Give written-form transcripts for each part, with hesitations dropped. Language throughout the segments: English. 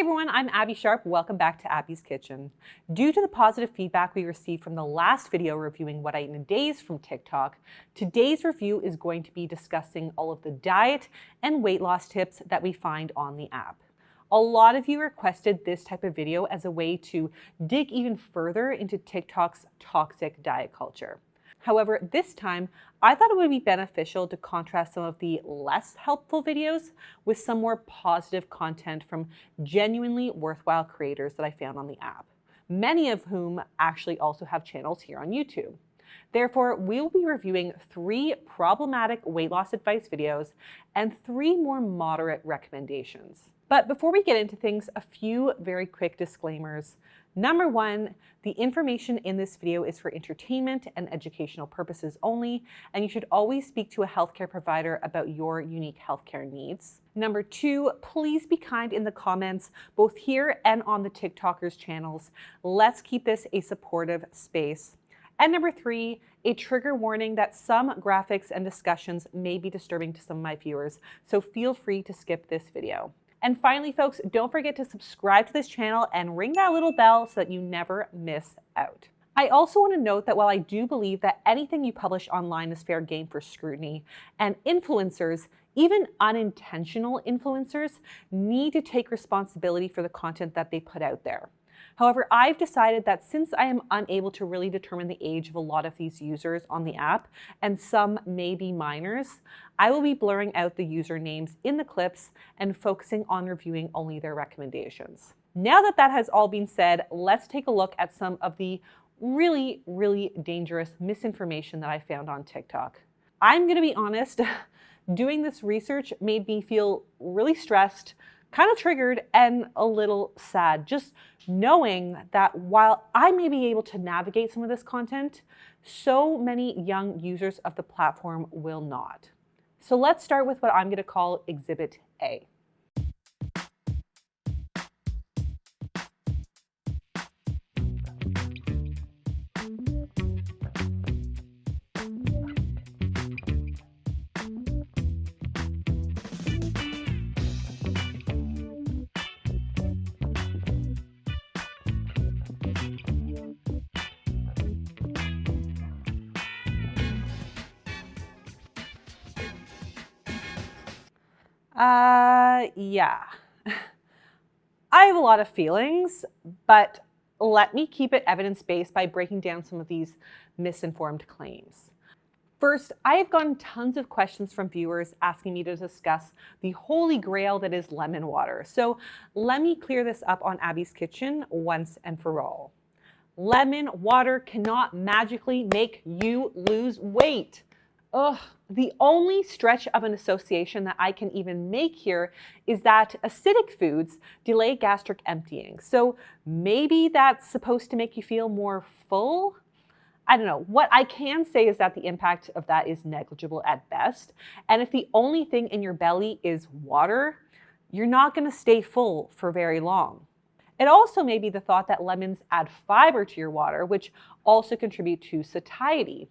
everyone, I'm Abby Sharp. Welcome back to Abby's Kitchen. Due to the positive feedback we received from the last video reviewing what I eat in a days from TikTok, today's review is going to be discussing all of the diet and weight loss tips that we find on the app. A lot of you requested this type of video as a way to dig even further into TikTok's toxic diet culture. However, this time, I thought it would be beneficial to contrast some of the less helpful videos with some more positive content from genuinely worthwhile creators that I found on the app, many of whom actually also have channels here on YouTube. Therefore, we will be reviewing 3 problematic weight loss advice videos and 3 more moderate recommendations. But before we get into things, a few very quick disclaimers. Number 1, the information in this video is for entertainment and educational purposes only, and you should always speak to a healthcare provider about your unique healthcare needs. Number 2, please be kind in the comments, both here and on the TikTokers' channels. Let's keep this a supportive space. And number 3, a trigger warning that some graphics and discussions may be disturbing to some of my viewers, so feel free to skip this video. And finally, folks, don't forget to subscribe to this channel and ring that little bell so that you never miss out. I also want to note that while I do believe that anything you publish online is fair game for scrutiny, and influencers, even unintentional influencers, need to take responsibility for the content that they put out there. However, I've decided that since I am unable to really determine the age of a lot of these users on the app, and some may be minors, I will be blurring out the usernames in the clips and focusing on reviewing only their recommendations. Now that that has all been said, let's take a look at some of the really, really dangerous misinformation that I found on TikTok. I'm gonna be honest, doing this research made me feel really stressed, kind of triggered, and a little sad, just knowing that while I may be able to navigate some of this content, so many young users of the platform will not. So let's start with what I'm going to call Exhibit A. Yeah. I have a lot of feelings, but let me keep it evidence-based by breaking down some of these misinformed claims. First, I have gotten tons of questions from viewers asking me to discuss the holy grail that is lemon water. So let me clear this up on Abby's Kitchen once and for all. Lemon water cannot magically make you lose weight. Ugh, the only stretch of an association that I can even make here is that acidic foods delay gastric emptying. So maybe that's supposed to make you feel more full? I don't know. What I can say is that the impact of that is negligible at best. And if the only thing in your belly is water, you're not going to stay full for very long. It also may be the thought that lemons add fiber to your water, which also contribute to satiety.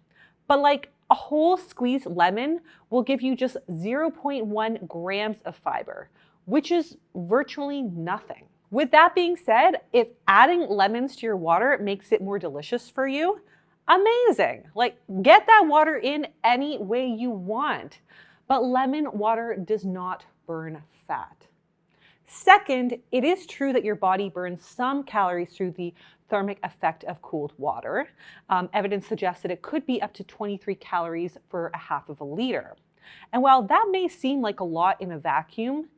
But like, a whole squeezed lemon will give you just 0.1 grams of fiber, which is virtually nothing. With that being said, if adding lemons to your water makes it more delicious for you, amazing. Like, get that water in any way you want. But lemon water does not burn fat. Second, it is true that your body burns some calories through the thermic effect of cooled water. Evidence suggests that it could be up to 23 calories for a half of a liter. And while that may seem like a lot in a vacuum,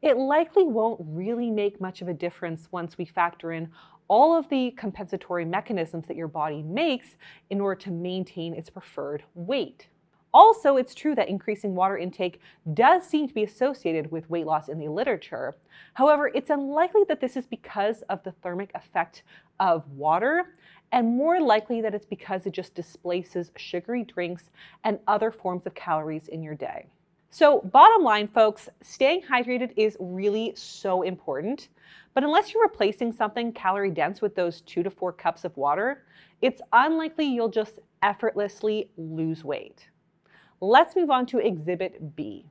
it likely won't really make much of a difference once we factor in all of the compensatory mechanisms that your body makes in order to maintain its preferred weight. Also, it's true that increasing water intake does seem to be associated with weight loss in the literature. However, it's unlikely that this is because of the thermic effect of water, and more likely that it's because it just displaces sugary drinks and other forms of calories in your day. So bottom line, folks, staying hydrated is really so important. But unless you're replacing something calorie dense with those 2 to 4 cups of water, it's unlikely you'll just effortlessly lose weight. Let's move on to Exhibit B.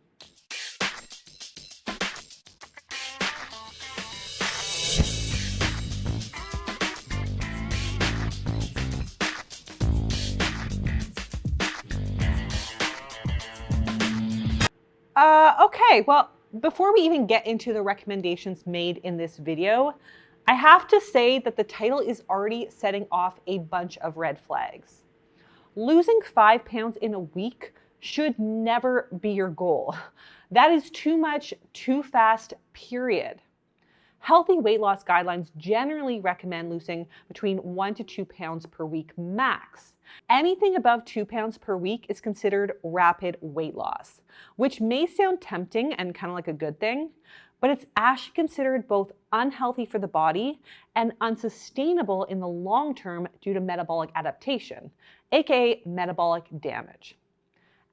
Okay, well, before we even get into the recommendations made in this video, I have to say that the title is already setting off a bunch of red flags. Losing 5 pounds in a week should never be your goal. That is too much, too fast, period. Healthy weight loss guidelines generally recommend losing between 1 to 2 pounds per week max. Anything above 2 pounds per week is considered rapid weight loss, which may sound tempting and kind of like a good thing, but it's actually considered both unhealthy for the body and unsustainable in the long term due to metabolic adaptation, aka metabolic damage.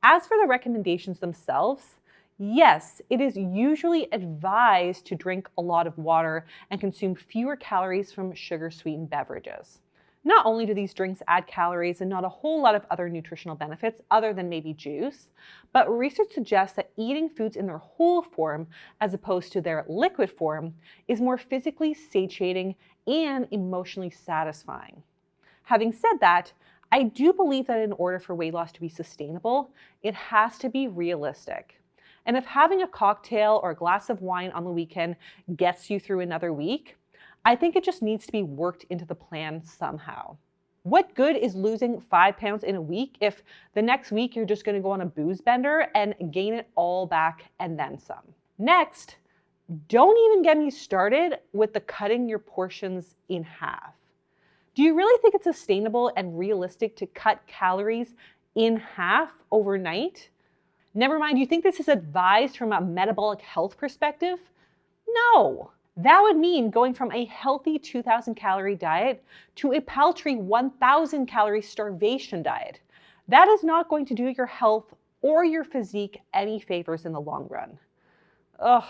As for the recommendations themselves, yes, it is usually advised to drink a lot of water and consume fewer calories from sugar-sweetened beverages. Not only do these drinks add calories and not a whole lot of other nutritional benefits other than maybe juice, but research suggests that eating foods in their whole form as opposed to their liquid form is more physically satiating and emotionally satisfying. Having said that, I do believe that in order for weight loss to be sustainable, it has to be realistic. And if having a cocktail or a glass of wine on the weekend gets you through another week, I think it just needs to be worked into the plan somehow. What good is losing 5 pounds in a week if the next week you're just going to go on a booze bender and gain it all back and then some? Next, don't even get me started with the cutting your portions in half. Do you really think it's sustainable and realistic to cut calories in half overnight? Never mind, you think this is advised from a metabolic health perspective? No. That would mean going from a healthy 2,000 calorie diet to a paltry 1,000 calorie starvation diet. That is not going to do your health or your physique any favors in the long run. Ugh.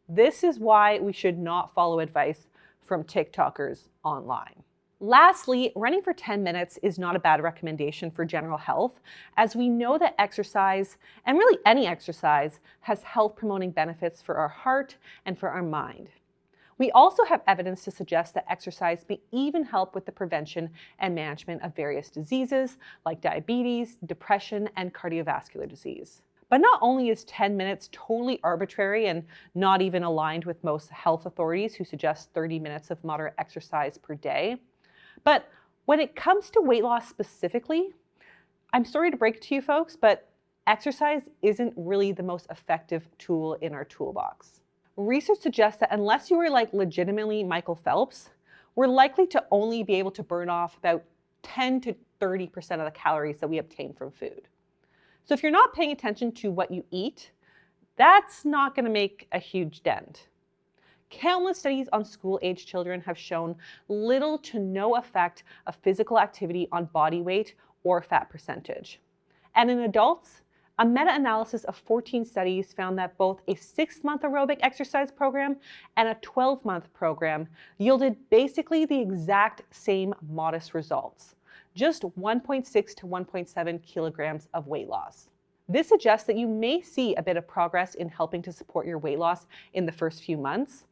This is why we should not follow advice from TikTokers online. Lastly, running for 10 minutes is not a bad recommendation for general health, as we know that exercise, and really any exercise, has health-promoting benefits for our heart and for our mind. We also have evidence to suggest that exercise may even help with the prevention and management of various diseases like diabetes, depression, and cardiovascular disease. But not only is 10 minutes totally arbitrary and not even aligned with most health authorities who suggest 30 minutes of moderate exercise per day, but when it comes to weight loss specifically, I'm sorry to break it to you folks, but exercise isn't really the most effective tool in our toolbox. Research suggests that unless you are like legitimately Michael Phelps, we're likely to only be able to burn off about 10 to 30% of the calories that we obtain from food. So if you're not paying attention to what you eat, that's not going to make a huge dent. Countless studies on school-age children have shown little to no effect of physical activity on body weight or fat percentage. And in adults, a meta-analysis of 14 studies found that both a 6-month aerobic exercise program and a 12-month program yielded basically the exact same modest results, just 1.6 to 1.7 kilograms of weight loss. This suggests that you may see a bit of progress in helping to support your weight loss in the first few months,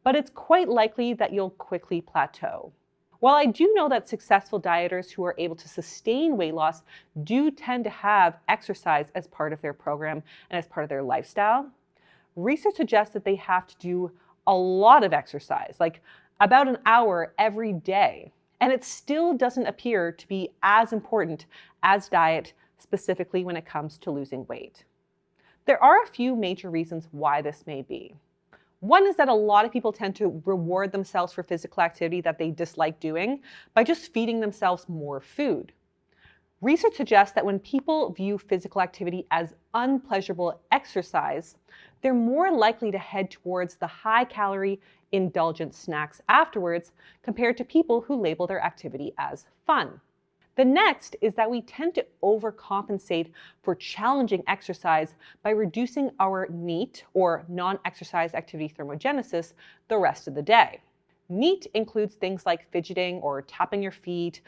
but it's quite likely that you'll quickly plateau. While I do know that successful dieters who are able to sustain weight loss do tend to have exercise as part of their program and as part of their lifestyle, research suggests that they have to do a lot of exercise, like about an hour every day. And it still doesn't appear to be as important as diet, specifically when it comes to losing weight. There are a few major reasons why this may be. One is that a lot of people tend to reward themselves for physical activity that they dislike doing by just feeding themselves more food. Research suggests that when people view physical activity as unpleasurable exercise, they're more likely to head towards the high-calorie, indulgent snacks afterwards compared to people who label their activity as fun. The next is that we tend to overcompensate for challenging exercise by reducing our NEAT, or non-exercise activity thermogenesis, the rest of the day. NEAT includes things like fidgeting or tapping your feet,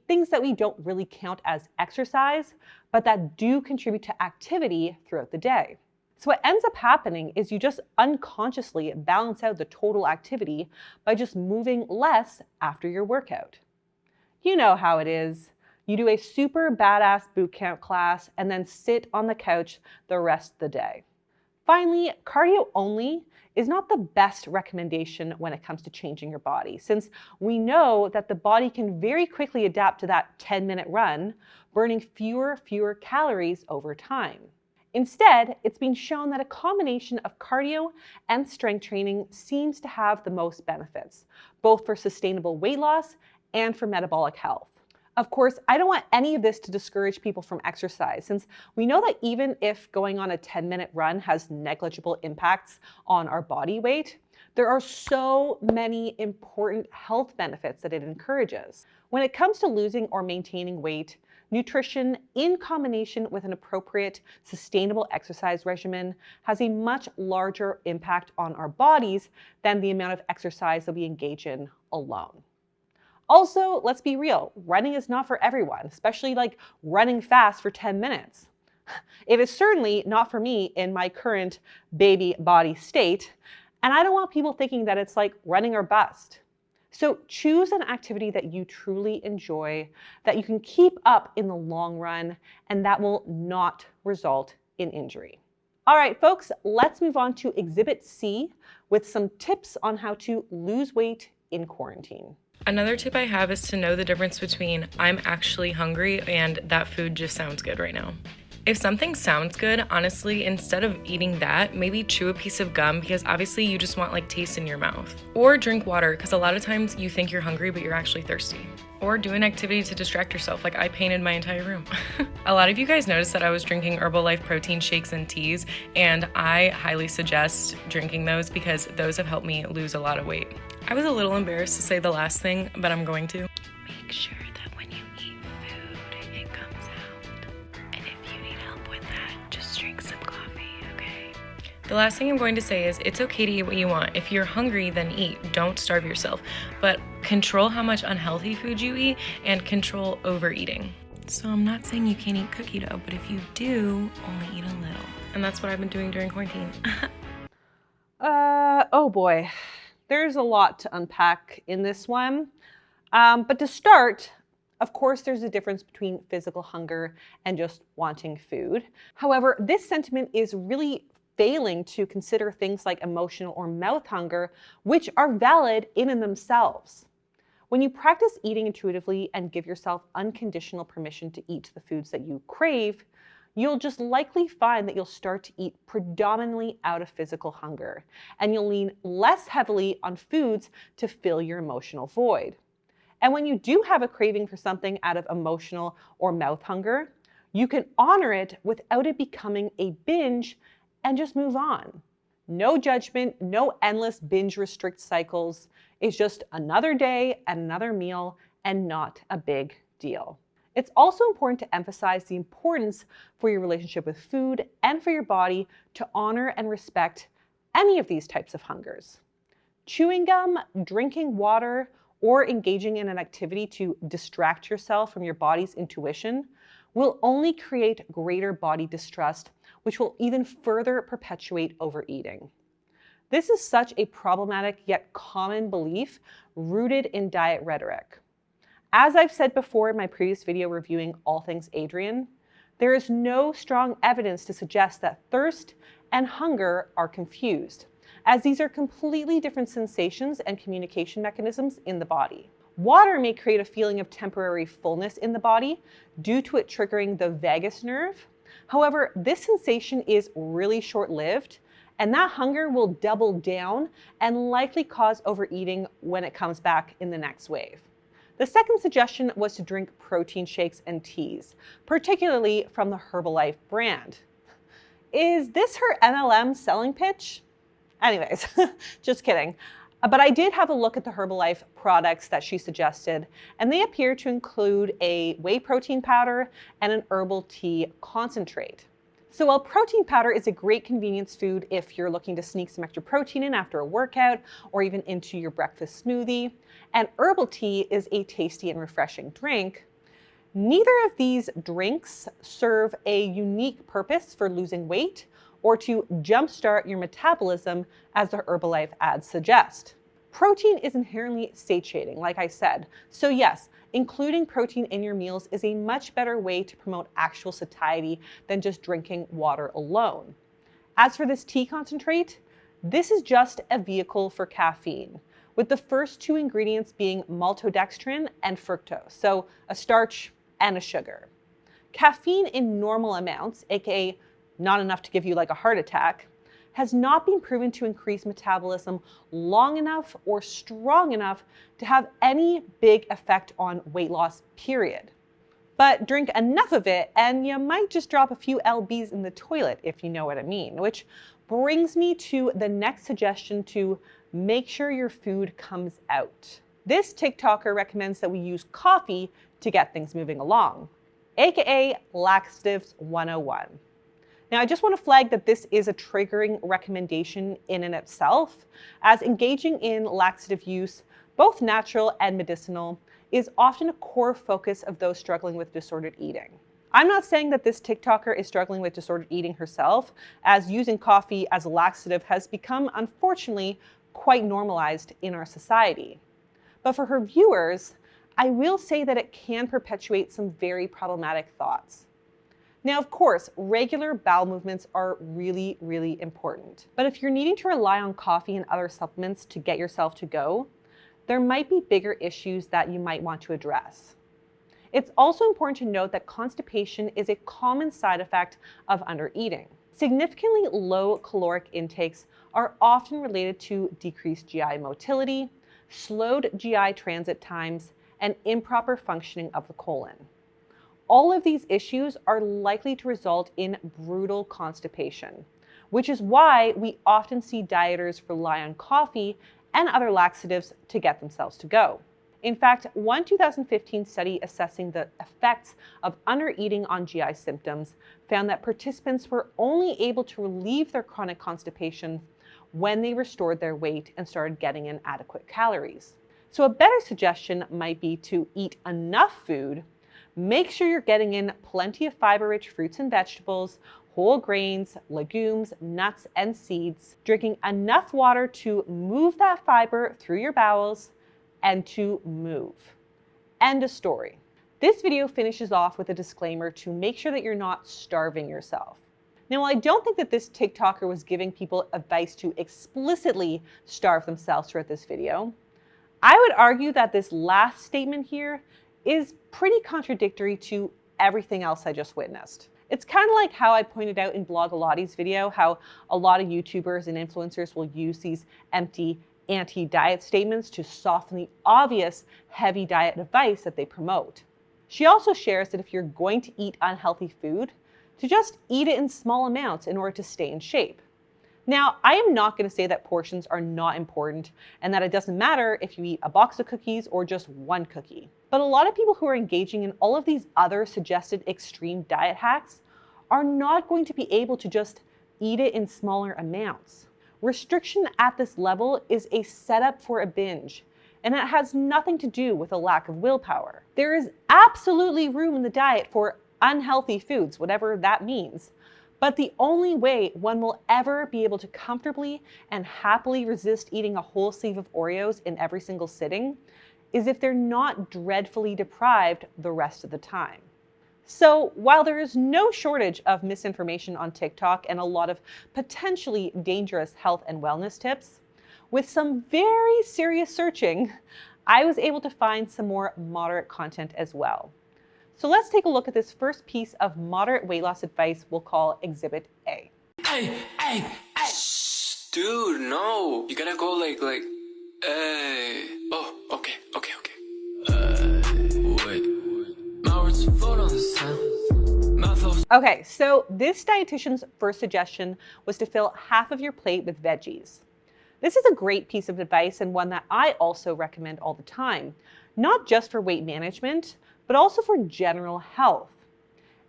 things that we don't really count as exercise, but that do contribute to activity throughout the day. So what ends up happening is you just unconsciously balance out the total activity by just moving less after your workout. You know how it is. You do a super badass boot camp class and then sit on the couch the rest of the day. Finally, cardio only is not the best recommendation when it comes to changing your body, since we know that the body can very quickly adapt to that 10-minute run, burning fewer calories over time. Instead, it's been shown that a combination of cardio and strength training seems to have the most benefits, both for sustainable weight loss and for metabolic health. Of course, I don't want any of this to discourage people from exercise, since we know that even if going on a 10-minute run has negligible impacts on our body weight, there are so many important health benefits that it encourages. When it comes to losing or maintaining weight, nutrition in combination with an appropriate, sustainable exercise regimen has a much larger impact on our bodies than the amount of exercise that we engage in alone. Also, let's be real, running is not for everyone, especially like running fast for 10 minutes. It is certainly not for me in my current baby body state, and I don't want people thinking that it's like running or bust. So choose an activity that you truly enjoy, that you can keep up in the long run, and that will not result in injury. All right, folks, let's move on to Exhibit C with some tips on how to lose weight in quarantine. Another tip I have is to know the difference between I'm actually hungry and that food just sounds good right now. If something sounds good, honestly, instead of eating that, maybe chew a piece of gum because obviously you just want like taste in your mouth. Or drink water because a lot of times you think you're hungry but you're actually thirsty. Or do an activity to distract yourself, like I painted my entire room. A lot of you guys noticed that I was drinking Herbalife protein shakes and teas, and I highly suggest drinking those because those have helped me lose a lot of weight. I was a little embarrassed to say the last thing, but I'm going to. Make sure that when you eat food, it comes out. And if you need help with that, just drink some coffee, okay? The last thing I'm going to say is it's okay to eat what you want. If you're hungry, then eat. Don't starve yourself. But control how much unhealthy food you eat and control overeating. So I'm not saying you can't eat cookie dough, but if you do, only eat a little. And that's what I've been doing during quarantine. Oh boy. There's a lot to unpack in this one. But to start, of course, there's a difference between physical hunger and just wanting food. However, this sentiment is really failing to consider things like emotional or mouth hunger, which are valid in and themselves. When you practice eating intuitively and give yourself unconditional permission to eat the foods that you crave, you'll just likely find that you'll start to eat predominantly out of physical hunger, and you'll lean less heavily on foods to fill your emotional void. And when you do have a craving for something out of emotional or mouth hunger, you can honor it without it becoming a binge and just move on. No judgment, no endless binge restrict cycles. It's just another day and another meal and not a big deal. It's also important to emphasize the importance for your relationship with food and for your body to honor and respect any of these types of hungers. Chewing gum, drinking water, or engaging in an activity to distract yourself from your body's intuition will only create greater body distrust, which will even further perpetuate overeating. This is such a problematic yet common belief rooted in diet rhetoric. As I've said before in my previous video reviewing all things Adrian, there is no strong evidence to suggest that thirst and hunger are confused, as these are completely different sensations and communication mechanisms in the body. Water may create a feeling of temporary fullness in the body due to it triggering the vagus nerve. However, this sensation is really short-lived, and that hunger will double down and likely cause overeating when it comes back in the next wave. The second suggestion was to drink protein shakes and teas, particularly from the Herbalife brand. Is this her MLM selling pitch? Anyways, just kidding. But I did have a look at the Herbalife products that she suggested, and they appear to include a whey protein powder and an herbal tea concentrate. So while protein powder is a great convenience food if you're looking to sneak some extra protein in after a workout or even into your breakfast smoothie, and herbal tea is a tasty and refreshing drink, neither of these drinks serve a unique purpose for losing weight or to jumpstart your metabolism as the Herbalife ads suggest. Protein is inherently satiating, like I said. So yes, including protein in your meals is a much better way to promote actual satiety than just drinking water alone. As for this tea concentrate, this is just a vehicle for caffeine, with the first two ingredients being maltodextrin and fructose, so a starch and a sugar. Caffeine in normal amounts, aka not enough to give you like a heart attack, has not been proven to increase metabolism long enough or strong enough to have any big effect on weight loss, period. But drink enough of it and you might just drop a few lbs in the toilet, if you know what I mean, which brings me to the next suggestion to make sure your food comes out. This TikToker recommends that we use coffee to get things moving along, aka laxatives 101. Now, I just want to flag that this is a triggering recommendation in and itself, as engaging in laxative use, both natural and medicinal, is often a core focus of those struggling with disordered eating. I'm not saying that this TikToker is struggling with disordered eating herself, as using coffee as a laxative has become, unfortunately, quite normalized in our society. But for her viewers, I will say that it can perpetuate some very problematic thoughts. Now, of course, regular bowel movements are really, really important. But if you're needing to rely on coffee and other supplements to get yourself to go, there might be bigger issues that you might want to address. It's also important to note that constipation is a common side effect of undereating. Significantly low caloric intakes are often related to decreased GI motility, slowed GI transit times, and improper functioning of the colon. All of these issues are likely to result in brutal constipation, which is why we often see dieters rely on coffee and other laxatives to get themselves to go. In fact, one 2015 study assessing the effects of undereating on GI symptoms found that participants were only able to relieve their chronic constipation when they restored their weight and started getting in adequate calories. So a better suggestion might be to eat enough food. Make sure you're getting in plenty of fiber-rich fruits and vegetables, whole grains, legumes, nuts, and seeds, drinking enough water to move that fiber through your bowels and to move. End of story. This video finishes off with a disclaimer to make sure that you're not starving yourself. Now, while I don't think that this TikToker was giving people advice to explicitly starve themselves throughout this video, I would argue that this last statement here is pretty contradictory to everything else I just witnessed. It's kind of like how I pointed out in Blogalotti's video, how a lot of YouTubers and influencers will use these empty anti-diet statements to soften the obvious heavy diet advice that they promote. She also shares that if you're going to eat unhealthy food, to just eat it in small amounts in order to stay in shape. Now, I am not going to say that portions are not important and that it doesn't matter if you eat a box of cookies or just one cookie. But a lot of people who are engaging in all of these other suggested extreme diet hacks are not going to be able to just eat it in smaller amounts. Restriction at this level is a setup for a binge, and it has nothing to do with a lack of willpower. There is absolutely room in the diet for unhealthy foods, whatever that means. But the only way one will ever be able to comfortably and happily resist eating a whole sleeve of Oreos in every single sitting is if they're not dreadfully deprived the rest of the time. So while there is no shortage of misinformation on TikTok and a lot of potentially dangerous health and wellness tips, with some very serious searching, I was able to find some more moderate content as well. So let's take a look at this first piece of moderate weight loss advice we'll call Exhibit A. Hey, shh, dude, no. You gotta go like, oh, okay. Wait. My words float on the sound. Okay, so this dietitian's first suggestion was to fill half of your plate with veggies. This is a great piece of advice and one that I also recommend all the time, not just for weight management, but also for general health.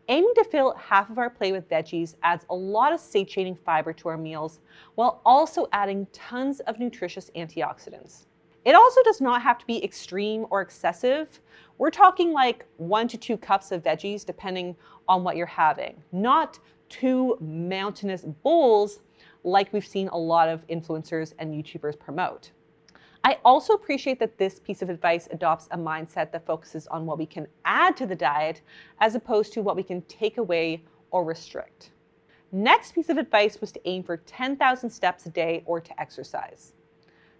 Aiming to fill half of our plate with veggies adds a lot of satiating fiber to our meals while also adding tons of nutritious antioxidants. It also does not have to be extreme or excessive. We're talking like 1 to 2 cups of veggies depending on what you're having, not 2 mountainous bowls like we've seen a lot of influencers and YouTubers promote. I also appreciate that this piece of advice adopts a mindset that focuses on what we can add to the diet as opposed to what we can take away or restrict. Next piece of advice was to aim for 10,000 steps a day or to exercise.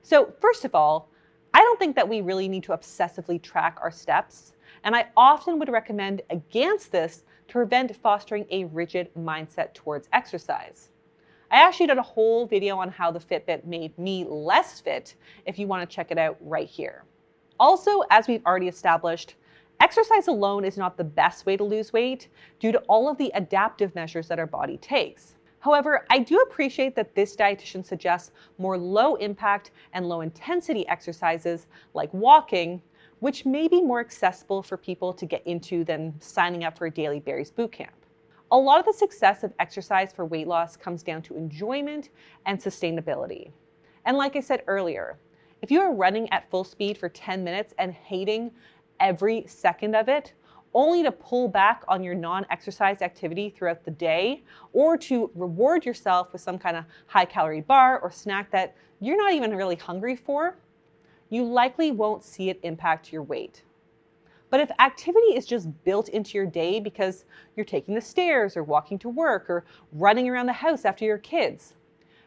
So first of all, I don't think that we really need to obsessively track our steps, and I often would recommend against this to prevent fostering a rigid mindset towards exercise. I actually did a whole video on how the Fitbit made me less fit if you want to check it out right here. Also, as we've already established, exercise alone is not the best way to lose weight due to all of the adaptive measures that our body takes. However, I do appreciate that this dietitian suggests more low impact and low intensity exercises like walking, which may be more accessible for people to get into than signing up for a Daily Berries bootcamp. A lot of the success of exercise for weight loss comes down to enjoyment and sustainability. And like I said earlier, if you are running at full speed for 10 minutes and hating every second of it, only to pull back on your non-exercise activity throughout the day, or to reward yourself with some kind of high-calorie bar or snack that you're not even really hungry for, you likely won't see it impact your weight. But if activity is just built into your day because you're taking the stairs or walking to work or running around the house after your kids,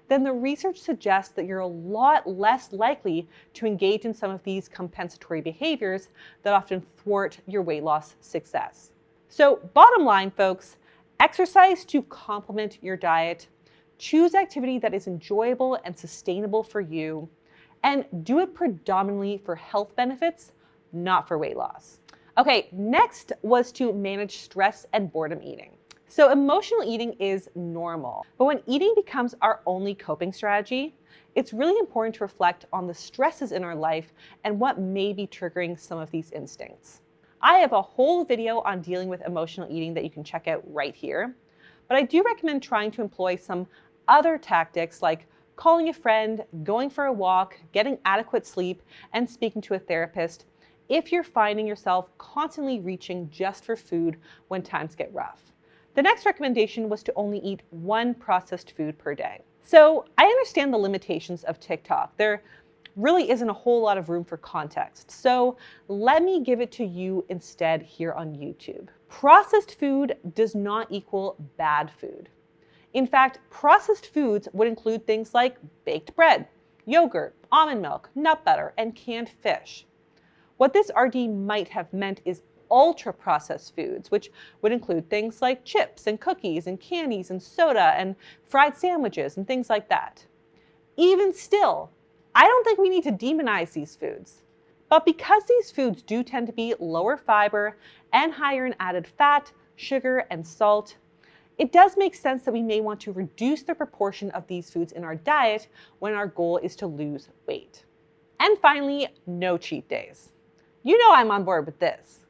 then the research suggests that you're a lot less likely to engage in some of these compensatory behaviors that often thwart your weight loss success. So bottom line, folks, exercise to complement your diet, choose activity that is enjoyable and sustainable for you, and do it predominantly for health benefits, not for weight loss. Okay, next was to manage stress and boredom eating. So emotional eating is normal, but when eating becomes our only coping strategy, it's really important to reflect on the stresses in our life and what may be triggering some of these instincts. I have a whole video on dealing with emotional eating that you can check out right here, but I do recommend trying to employ some other tactics like calling a friend, going for a walk, getting adequate sleep, and speaking to a therapist if you're finding yourself constantly reaching just for food when times get rough. The next recommendation was to only eat one processed food per day. So I understand the limitations of TikTok. There really isn't a whole lot of room for context. So let me give it to you instead here on YouTube. Processed food does not equal bad food. In fact, processed foods would include things like baked bread, yogurt, almond milk, nut butter, and canned fish. What this RD might have meant is ultra-processed foods, which would include things like chips and cookies and candies and soda and fried sandwiches and things like that. Even still, I don't think we need to demonize these foods. But because these foods do tend to be lower fiber and higher in added fat, sugar, and salt, it does make sense that we may want to reduce the proportion of these foods in our diet when our goal is to lose weight. And finally, no cheat days. You know I'm on board with this.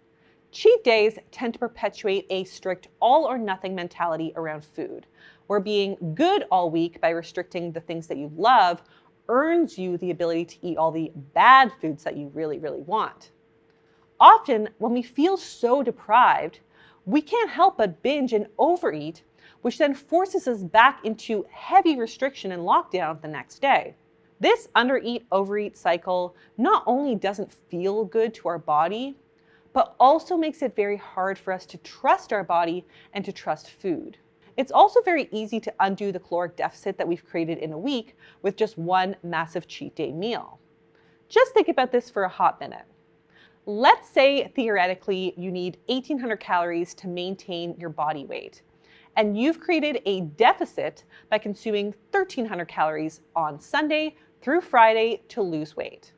Cheat days tend to perpetuate a strict all-or-nothing mentality around food, where being good all week by restricting the things that you love earns you the ability to eat all the bad foods that you really, really want. Often, when we feel so deprived, we can't help but binge and overeat, which then forces us back into heavy restriction and lockdown the next day. This undereat-overeat cycle not only doesn't feel good to our body, but also makes it very hard for us to trust our body and to trust food. It's also very easy to undo the caloric deficit that we've created in a week with just one massive cheat day meal. Just think about this for a hot minute. Let's say theoretically you need 1,800 calories to maintain your body weight, and you've created a deficit by consuming 1,300 calories on Sunday through Friday to lose weight.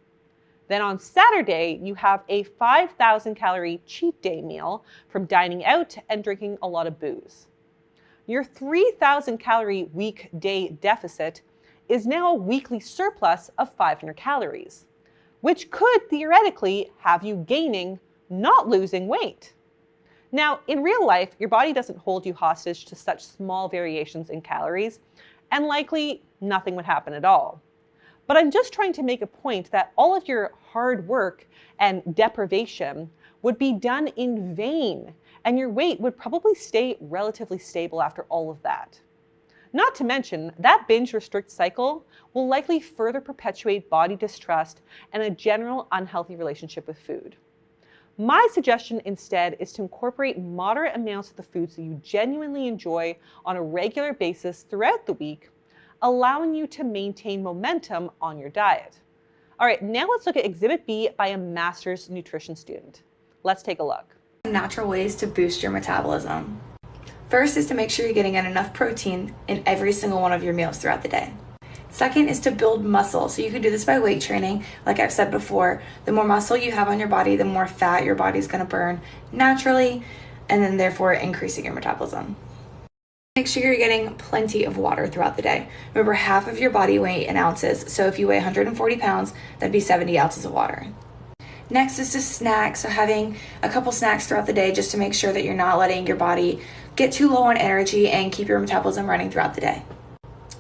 Then on Saturday, you have a 5,000 calorie cheat day meal from dining out and drinking a lot of booze. Your 3,000 calorie weekday deficit is now a weekly surplus of 500 calories, which could theoretically have you gaining, not losing weight. Now, in real life, your body doesn't hold you hostage to such small variations in calories, and likely nothing would happen at all. But I'm just trying to make a point that all of your hard work and deprivation would be done in vain, and your weight would probably stay relatively stable after all of that. Not to mention, that binge restrict cycle will likely further perpetuate body distrust and a general unhealthy relationship with food. My suggestion instead is to incorporate moderate amounts of the foods that you genuinely enjoy on a regular basis throughout the week, allowing you to maintain momentum on your diet. All right, now let's look at Exhibit B by a master's nutrition student. Let's take a look. Natural ways to boost your metabolism. First is to make sure you're getting in enough protein in every single one of your meals throughout the day. Second is to build muscle. So you can do this by weight training. Like I've said before, the more muscle you have on your body, the more fat your body's going to burn naturally, and then therefore increasing your metabolism. Make sure you're getting plenty of water throughout the day. Remember, half of your body weight in ounces. So if you weigh 140 pounds, that'd be 70 ounces of water. Next is to snack. So having a couple snacks throughout the day just to make sure that you're not letting your body get too low on energy and keep your metabolism running throughout the day.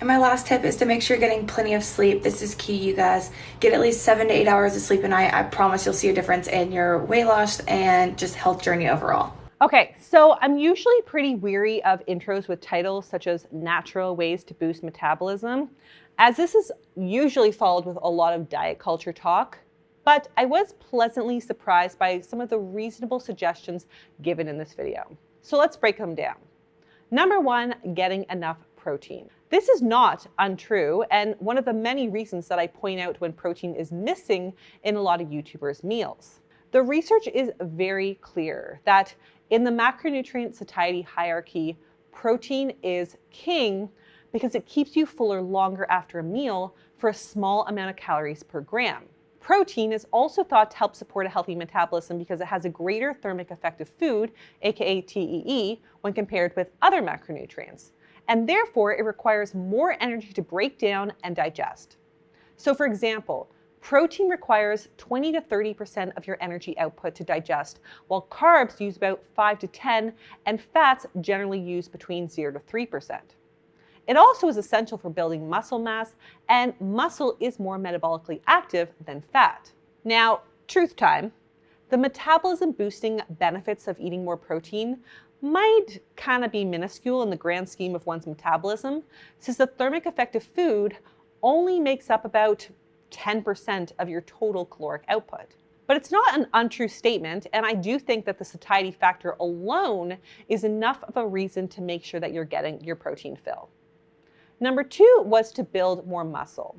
And my last tip is to make sure you're getting plenty of sleep. This is key, you guys. Get at least 7 to 8 hours of sleep a night. I promise you'll see a difference in your weight loss and just health journey overall. Okay, so I'm usually pretty weary of intros with titles such as natural ways to boost metabolism, as this is usually followed with a lot of diet culture talk. But I was pleasantly surprised by some of the reasonable suggestions given in this video. So let's break them down. Number one, getting enough protein. This is not untrue, and one of the many reasons that I point out when protein is missing in a lot of YouTubers' meals. The research is very clear that in the macronutrient satiety hierarchy, protein is king because it keeps you fuller longer after a meal for a small amount of calories per gram. Protein is also thought to help support a healthy metabolism because it has a greater thermic effect of food, aka TEE, when compared with other macronutrients. And therefore, it requires more energy to break down and digest. So for example, protein requires 20 to 30% of your energy output to digest, while carbs use about 5 to 10, and fats generally use between 0 to 3%. It also is essential for building muscle mass, and muscle is more metabolically active than fat. Now, truth time. The metabolism boosting benefits of eating more protein might kind of be minuscule in the grand scheme of one's metabolism, since the thermic effect of food only makes up about 10% of your total caloric output. But it's not an untrue statement, and I do think that the satiety factor alone is enough of a reason to make sure that you're getting your protein fill. Number two was to build more muscle.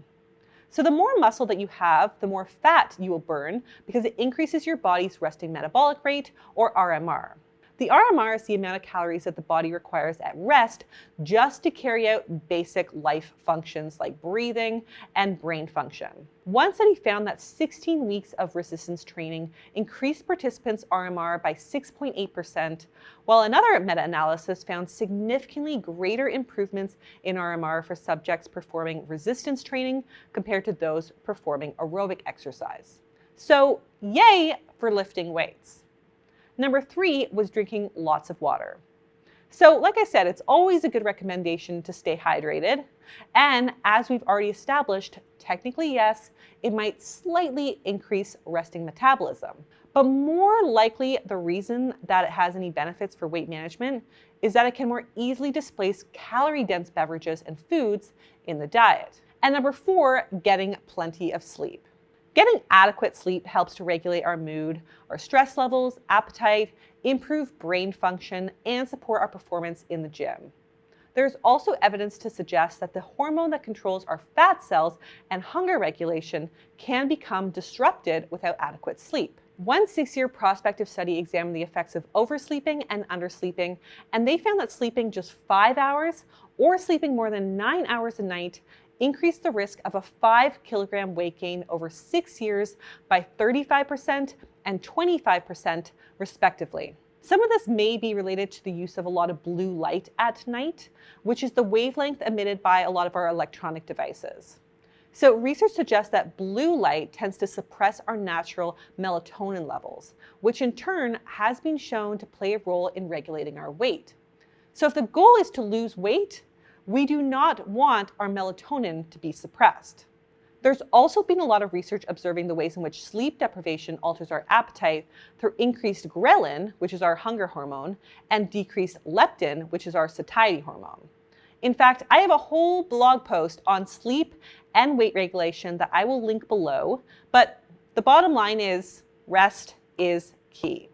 So the more muscle that you have, the more fat you will burn because it increases your body's resting metabolic rate, or RMR. The RMR is the amount of calories that the body requires at rest just to carry out basic life functions like breathing and brain function. One study found that 16 weeks of resistance training increased participants' RMR by 6.8%, while another meta-analysis found significantly greater improvements in RMR for subjects performing resistance training compared to those performing aerobic exercise. So, yay for lifting weights. Number three was drinking lots of water. So like I said, it's always a good recommendation to stay hydrated. And as we've already established, technically yes, it might slightly increase resting metabolism. But more likely, the reason that it has any benefits for weight management is that it can more easily displace calorie-dense beverages and foods in the diet. And number four, getting plenty of sleep. Getting adequate sleep helps to regulate our mood, our stress levels, appetite, improve brain function, and support our performance in the gym. There's also evidence to suggest that the hormone that controls our fat cells and hunger regulation can become disrupted without adequate sleep. One 6-year prospective study examined the effects of oversleeping and undersleeping, and they found that sleeping just 5 hours or sleeping more than 9 hours a night increased the risk of a 5-kilogram weight gain over 6 years by 35% and 25% respectively. Some of this may be related to the use of a lot of blue light at night, which is the wavelength emitted by a lot of our electronic devices. So research suggests that blue light tends to suppress our natural melatonin levels, which in turn has been shown to play a role in regulating our weight. So if the goal is to lose weight, we do not want our melatonin to be suppressed. There's also been a lot of research observing the ways in which sleep deprivation alters our appetite through increased ghrelin, which is our hunger hormone, and decreased leptin, which is our satiety hormone. In fact, I have a whole blog post on sleep and weight regulation that I will link below, but the bottom line is rest is key.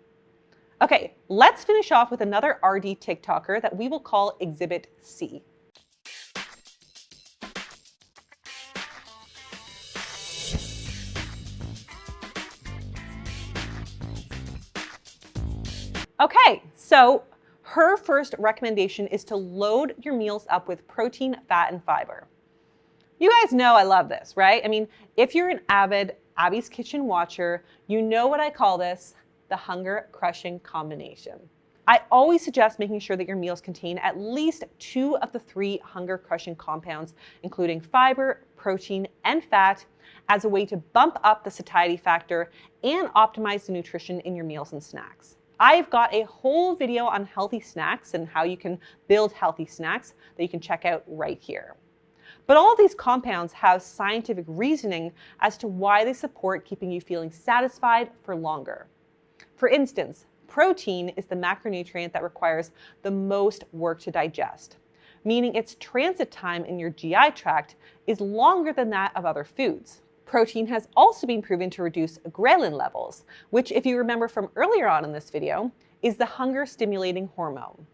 Okay, let's finish off with another RD TikToker that we will call Exhibit C. Okay, so her first recommendation is to load your meals up with protein, fat, and fiber. You guys know I love this, right? I mean, if you're an avid Abby's Kitchen watcher, you know what I call this, the hunger-crushing combination. I always suggest making sure that your meals contain at least 2 of the 3 hunger-crushing compounds, including fiber, protein, and fat, as a way to bump up the satiety factor and optimize the nutrition in your meals and snacks. I've got a whole video on healthy snacks and how you can build healthy snacks that you can check out right here. But all of these compounds have scientific reasoning as to why they support keeping you feeling satisfied for longer. For instance, protein is the macronutrient that requires the most work to digest, meaning its transit time in your GI tract is longer than that of other foods. Protein has also been proven to reduce ghrelin levels, which, if you remember from earlier on in this video, is the hunger-stimulating hormone.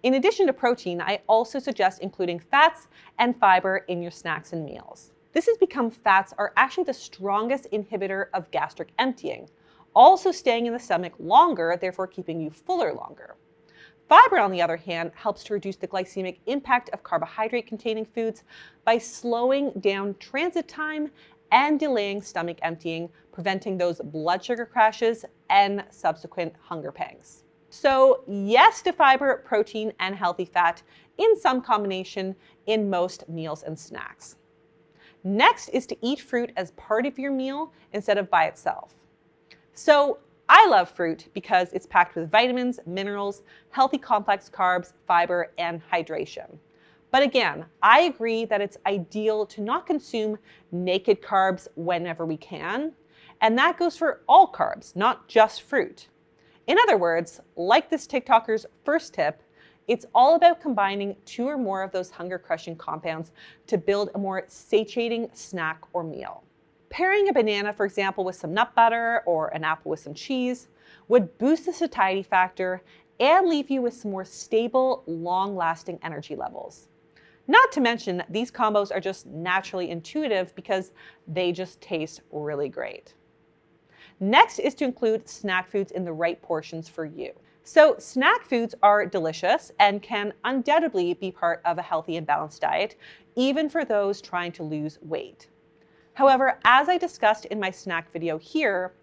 In addition to protein, I also suggest including fats and fiber in your snacks and meals. This is because fats are actually the strongest inhibitor of gastric emptying, also staying in the stomach longer, therefore keeping you fuller longer. Fiber, on the other hand, helps to reduce the glycemic impact of carbohydrate-containing foods by slowing down transit time and delaying stomach emptying, preventing those blood sugar crashes and subsequent hunger pangs. So yes to fiber, protein, and healthy fat in some combination in most meals and snacks. Next is to eat fruit as part of your meal instead of by itself. So I love fruit because it's packed with vitamins, minerals, healthy complex carbs, fiber, and hydration. But again, I agree that it's ideal to not consume naked carbs whenever we can, and that goes for all carbs, not just fruit. In other words, like this TikToker's first tip, it's all about combining 2 or more of those hunger-crushing compounds to build a more satiating snack or meal. Pairing a banana, for example, with some nut butter or an apple with some cheese would boost the satiety factor and leave you with some more stable, long-lasting energy levels. Not to mention, these combos are just naturally intuitive because they just taste really great. Next is to include snack foods in the right portions for you. So snack foods are delicious and can undoubtedly be part of a healthy and balanced diet, even for those trying to lose weight. However, as I discussed in my snack video here,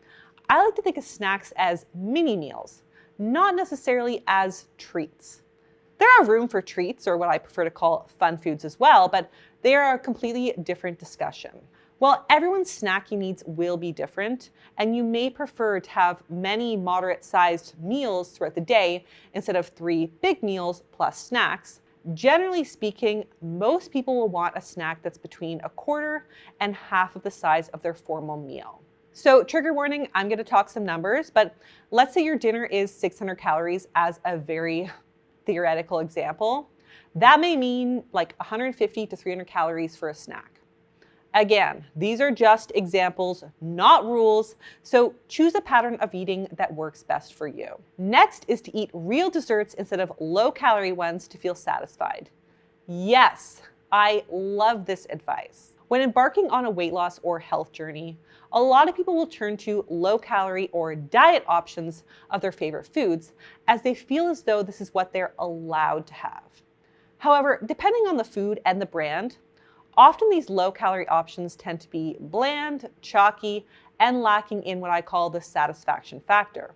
I like to think of snacks as mini meals, not necessarily as treats. There are room for treats, or what I prefer to call fun foods as well, but they are a completely different discussion. While everyone's snacking needs will be different, and you may prefer to have many moderate-sized meals throughout the day instead of 3 big meals plus snacks, generally speaking, most people will want a snack that's between 1/4 and half of the size of their formal meal. So trigger warning, I'm going to talk some numbers, but let's say your dinner is 600 calories as a very theoretical example. That may mean like 150 to 300 calories for a snack. Again, these are just examples, not rules, so choose a pattern of eating that works best for you. Next is to eat real desserts instead of low-calorie ones to feel satisfied. Yes, I love this advice. When embarking on a weight loss or health journey, a lot of people will turn to low-calorie or diet options of their favorite foods as they feel as though this is what they're allowed to have. However, depending on the food and the brand, often these low-calorie options tend to be bland, chalky, and lacking in what I call the satisfaction factor.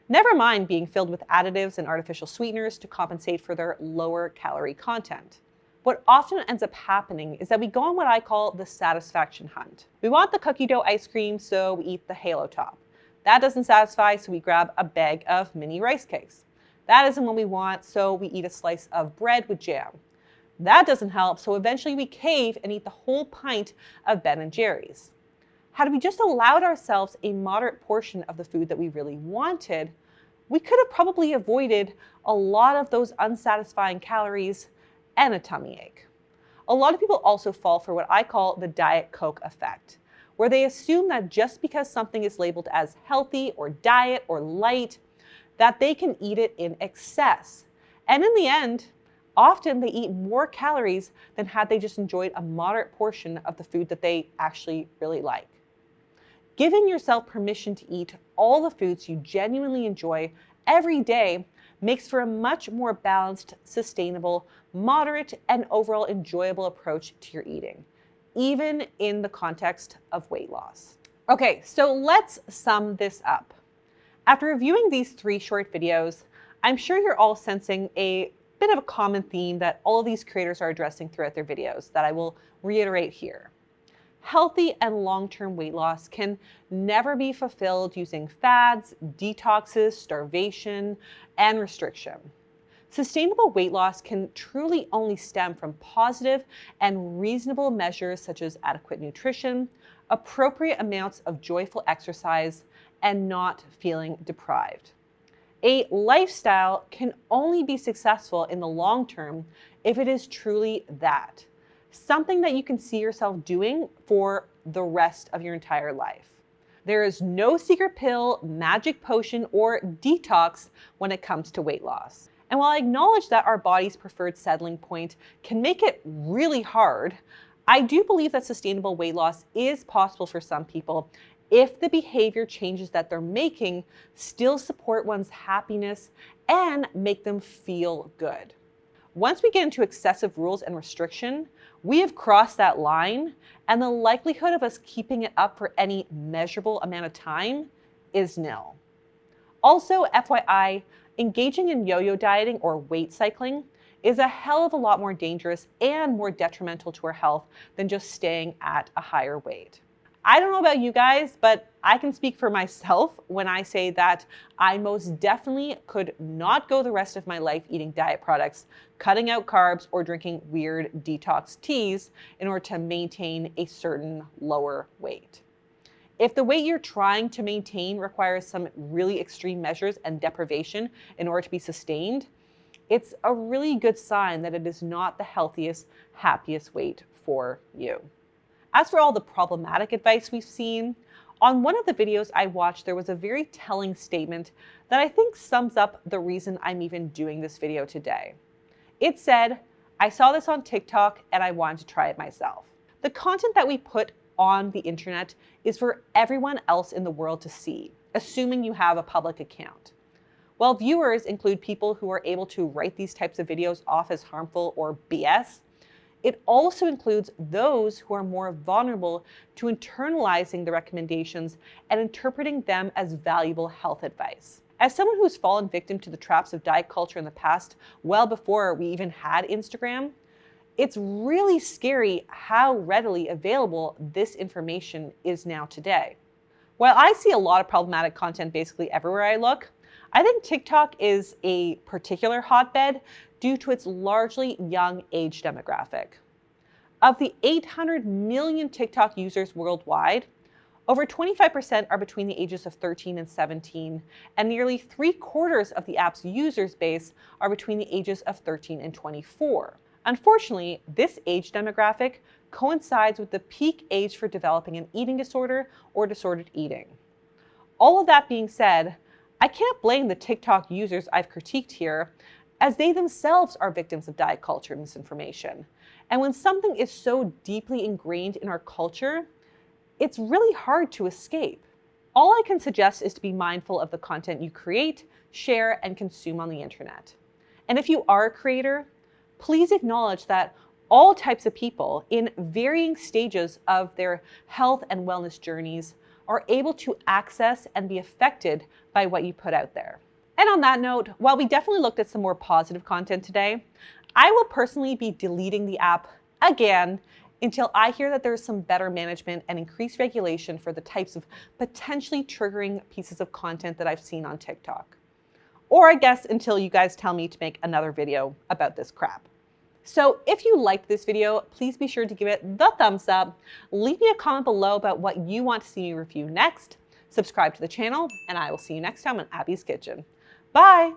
Never mind being filled with additives and artificial sweeteners to compensate for their lower calorie content. What often ends up happening is that we go on what I call the satisfaction hunt. We want the cookie dough ice cream, so we eat the halo top. That doesn't satisfy, so we grab a bag of mini rice cakes. That isn't what we want, so we eat a slice of bread with jam. That doesn't help, so eventually we cave and eat the whole pint of Ben & Jerry's. Had we just allowed ourselves a moderate portion of the food that we really wanted, we could have probably avoided a lot of those unsatisfying calories and a tummy ache. A lot of people also fall for what I call the Diet Coke effect, where they assume that just because something is labeled as healthy or diet or light, that they can eat it in excess. And in the end, often they eat more calories than had they just enjoyed a moderate portion of the food that they actually really like. Giving yourself permission to eat all the foods you genuinely enjoy every day makes for a much more balanced, sustainable, moderate, and overall enjoyable approach to your eating, even in the context of weight loss. Okay, so let's sum this up. After reviewing these 3 short videos, I'm sure you're all sensing a bit of a common theme that all of these creators are addressing throughout their videos that I will reiterate here. Healthy and long-term weight loss can never be fulfilled using fads, detoxes, starvation, and restriction. Sustainable weight loss can truly only stem from positive and reasonable measures such as adequate nutrition, appropriate amounts of joyful exercise, and not feeling deprived. A lifestyle can only be successful in the long term if it is truly that. Something that you can see yourself doing for the rest of your entire life. There is no secret pill, magic potion, or detox when it comes to weight loss. And while I acknowledge that our body's preferred settling point can make it really hard, I do believe that sustainable weight loss is possible for some people if the behavior changes that they're making still support one's happiness and make them feel good. Once we get into excessive rules and restriction, we have crossed that line, and the likelihood of us keeping it up for any measurable amount of time is nil. Also, FYI, engaging in yo-yo dieting or weight cycling is a hell of a lot more dangerous and more detrimental to our health than just staying at a higher weight. I don't know about you guys, but I can speak for myself when I say that I most definitely could not go the rest of my life eating diet products, cutting out carbs, or drinking weird detox teas in order to maintain a certain lower weight. If the weight you're trying to maintain requires some really extreme measures and deprivation in order to be sustained, it's a really good sign that it is not the healthiest, happiest weight for you. As for all the problematic advice we've seen, on one of the videos I watched, there was a very telling statement that I think sums up the reason I'm even doing this video today. It said, "I saw this on TikTok and I wanted to try it myself." The content that we put on the internet is for everyone else in the world to see, assuming you have a public account. While viewers include people who are able to write these types of videos off as harmful or BS, it also includes those who are more vulnerable to internalizing the recommendations and interpreting them as valuable health advice. As someone who's fallen victim to the traps of diet culture in the past, well before we even had Instagram, it's really scary how readily available this information is now today. While I see a lot of problematic content basically everywhere I look, I think TikTok is a particular hotbed due to its largely young age demographic. Of the 800 million TikTok users worldwide, over 25% are between the ages of 13 and 17, and nearly 3/4 of the app's users base are between the ages of 13 and 24. Unfortunately, this age demographic coincides with the peak age for developing an eating disorder or disordered eating. All of that being said, I can't blame the TikTok users I've critiqued here, as they themselves are victims of diet culture misinformation. And when something is so deeply ingrained in our culture, it's really hard to escape. All I can suggest is to be mindful of the content you create, share, and consume on the internet. And if you are a creator, please acknowledge that all types of people in varying stages of their health and wellness journeys are able to access and be affected by what you put out there. And on that note, while we definitely looked at some more positive content today, I will personally be deleting the app again until I hear that there's some better management and increased regulation for the types of potentially triggering pieces of content that I've seen on TikTok. Or I guess until you guys tell me to make another video about this crap. So if you liked this video, please be sure to give it the thumbs up, leave me a comment below about what you want to see me review next, subscribe to the channel, and I will see you next time on Abby's Kitchen. Bye!